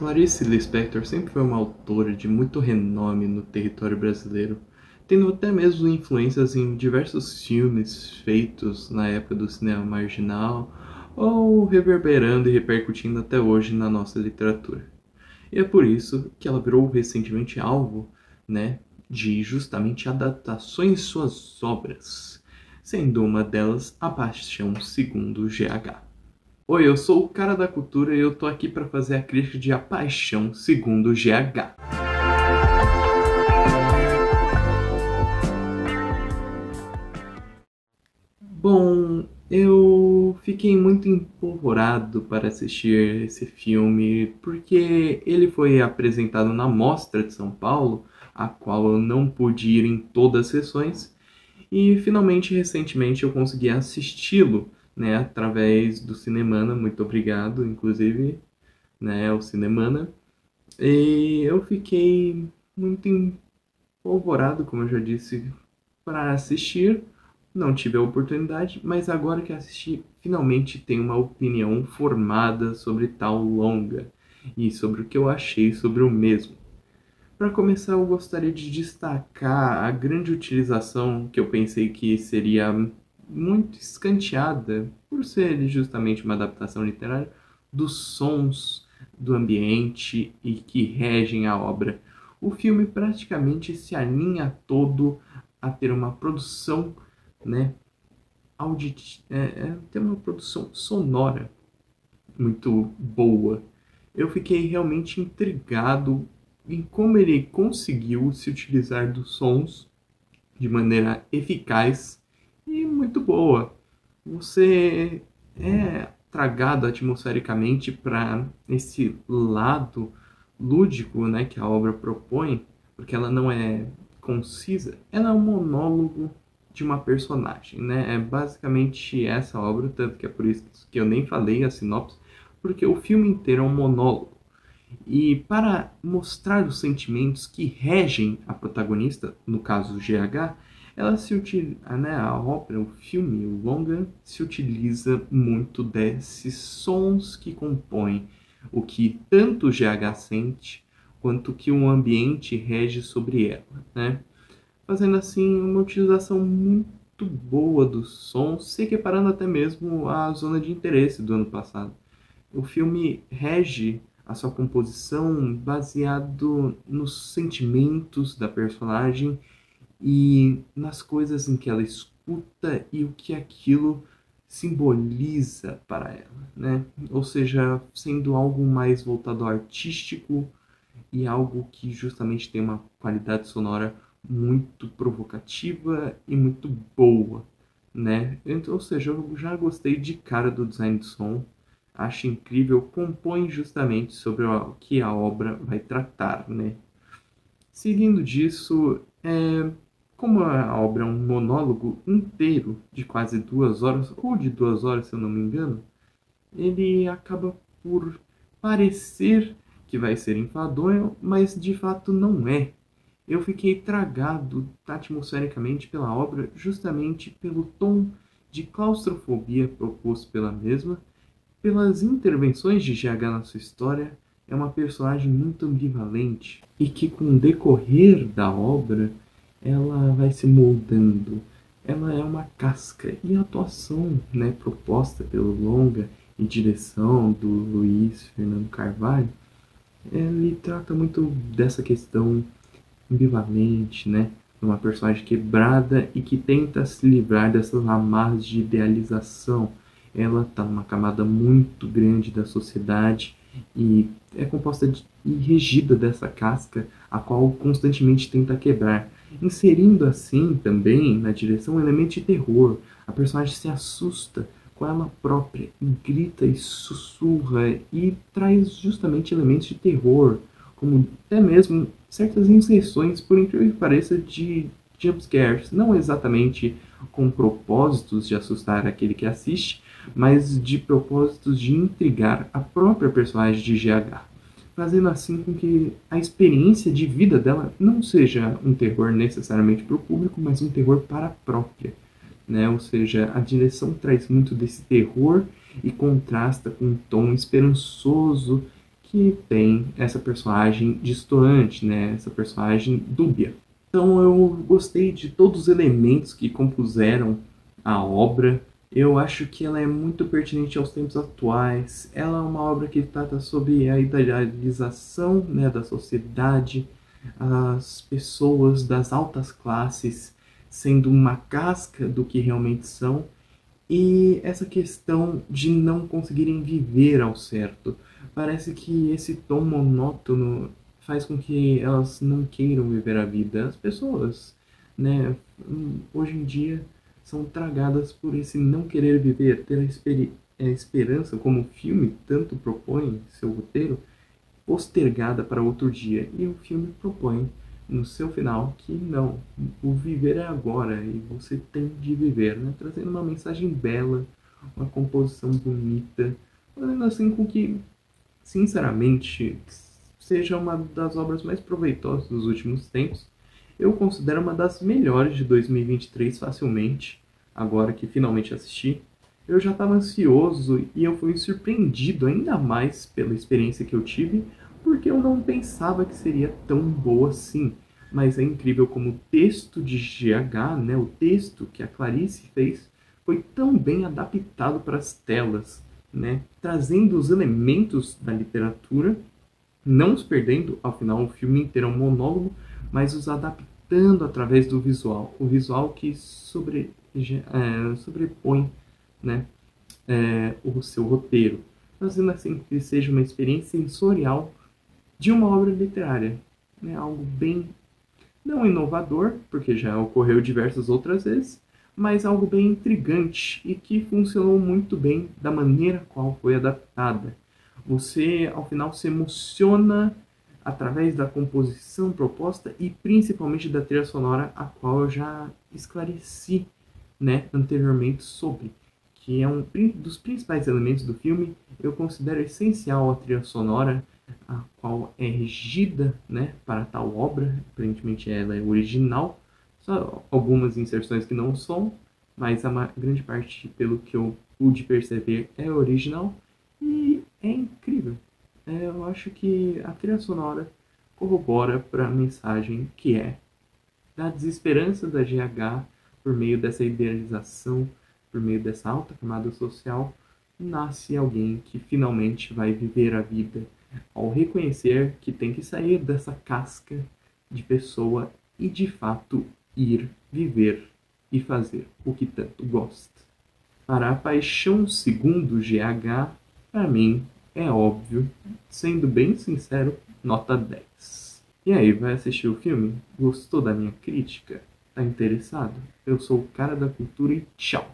Clarice Lispector sempre foi uma autora de muito renome no território brasileiro, tendo até mesmo influências em diversos filmes feitos na época do cinema marginal ou reverberando e repercutindo até hoje na nossa literatura. E é por isso que ela virou recentemente alvo, de justamente adaptações de suas obras, sendo uma delas A Paixão segundo GH. Oi, eu sou o cara da cultura e eu tô aqui para fazer a crítica de A Paixão segundo GH. Bom, eu fiquei muito empolvorado para assistir esse filme porque ele foi apresentado na Mostra de São Paulo, a qual eu não pude ir em todas as sessões, e finalmente, recentemente, eu consegui assisti-lo, através do Cinemana. Muito obrigado, inclusive, ao Cinemana. E eu fiquei muito empolvorado, como eu já disse, para assistir. Não tive a oportunidade, mas agora que assisti, finalmente tenho uma opinião formada sobre tal longa e sobre o que eu achei sobre o mesmo. Para começar, eu gostaria de destacar a grande utilização que eu pensei que seria muito escanteada, por ser justamente uma adaptação literária, dos sons do ambiente e que regem a obra. O filme praticamente se alinha todo a ter uma produção, ter uma produção sonora muito boa. Eu fiquei realmente intrigado em como ele conseguiu se utilizar dos sons de maneira eficaz e muito boa. Você é tragado atmosfericamente para esse lado lúdico, que a obra propõe, porque ela não é concisa, ela é um monólogo de uma personagem, É basicamente essa obra, tanto que é por isso que eu nem falei a sinopse, porque o filme inteiro é um monólogo. E para mostrar os sentimentos que regem a protagonista, no caso GH, ela se utiliza, a ópera, o filme, o longa, se utiliza muito desses sons que compõem o que tanto o GH sente, quanto que o ambiente rege sobre ela, Fazendo assim uma utilização muito boa dos sons, se equiparando até mesmo à Zona de Interesse do ano passado. O filme rege a sua composição baseado nos sentimentos da personagem e nas coisas em que ela escuta e o que aquilo simboliza para ela, Ou seja, sendo algo mais voltado ao artístico e algo que justamente tem uma qualidade sonora muito provocativa e muito boa, Então, ou seja, eu já gostei de cara do design de som. Acho incrível, compõe justamente sobre o que a obra vai tratar, Seguindo disso, como a obra é um monólogo inteiro de quase 2 horas, ou de 2 horas, se eu não me engano, ele acaba por parecer que vai ser enfadonho, mas de fato não é. Eu fiquei tragado atmosfericamente pela obra justamente pelo tom de claustrofobia proposto pela mesma, pelas intervenções de GH na sua história. É uma personagem muito ambivalente e que com o decorrer da obra ela vai se moldando. Ela é uma casca, e a atuação proposta pelo longa e direção do Luiz Fernando Carvalho, ele trata muito dessa questão ambivalente, uma personagem quebrada e que tenta se livrar dessas amarras de idealização. Ela está numa camada muito grande da sociedade e é composta e regida dessa casca, a qual constantemente tenta quebrar, inserindo assim também na direção um elemento de terror. A personagem se assusta com ela própria e grita e sussurra e traz justamente elementos de terror, como até mesmo certas inserções, por incrível que pareça, de jumpscares, não exatamente com propósitos de assustar aquele que assiste, mas de propósitos de intrigar a própria personagem de GH, fazendo assim com que a experiência de vida dela não seja um terror necessariamente para o público, mas um terror para a própria, Ou seja, a direção traz muito desse terror e contrasta com um tom esperançoso que tem essa personagem destoante, né? Essa personagem dúbia. Então eu gostei de todos os elementos que compuseram a obra. Eu acho que ela é muito pertinente aos tempos atuais. Ela é uma obra que trata sobre a idealização, né, da sociedade, as pessoas das altas classes sendo uma casca do que realmente são, e essa questão de não conseguirem viver ao certo. Parece que esse tom monótono faz com que elas não queiram viver a vida. As pessoas, né, hoje em dia são tragadas por esse não querer viver, ter a esperança, como o filme tanto propõe seu roteiro, postergada para outro dia. E o filme propõe no seu final que não, o viver é agora e você tem de viver, né? Trazendo uma mensagem bela, uma composição bonita, fazendo assim com que, sinceramente, seja uma das obras mais proveitosas dos últimos tempos. Eu considero uma das melhores de 2023 facilmente, agora que finalmente assisti. Eu já estava ansioso e eu fui surpreendido ainda mais pela experiência que eu tive, porque eu não pensava que seria tão boa assim. Mas é incrível como o texto de GH, né, o texto que a Clarice fez, foi tão bem adaptado para as telas, né, trazendo os elementos da literatura, não os perdendo, afinal o filme inteiro é um monólogo, mas os adaptando através do visual. O visual que sobrepõe, né, o seu roteiro, fazendo assim que seja uma experiência sensorial de uma obra literária. Né? Algo bem, não inovador, porque já ocorreu diversas outras vezes, mas algo bem intrigante e que funcionou muito bem da maneira qual foi adaptada. Você, ao final, se emociona através da composição proposta e principalmente da trilha sonora, a qual eu já esclareci, né, anteriormente sobre, que é um dos principais elementos do filme. Eu considero essencial a trilha sonora, a qual é regida, né, para tal obra. Aparentemente ela é original, só algumas inserções que não são, mas a grande parte, pelo que eu pude perceber, é original e é incrível. Eu acho que a trilha sonora corrobora para a mensagem que é da desesperança da GH por meio dessa idealização, por meio dessa alta camada social, nasce alguém que finalmente vai viver a vida ao reconhecer que tem que sair dessa casca de pessoa e de fato ir viver e fazer o que tanto gosta. Para a paixão segundo GH, para mim é óbvio, sendo bem sincero, nota 10. E aí, vai assistir o filme? Gostou da minha crítica? Tá interessado? Eu sou o cara da cultura e tchau!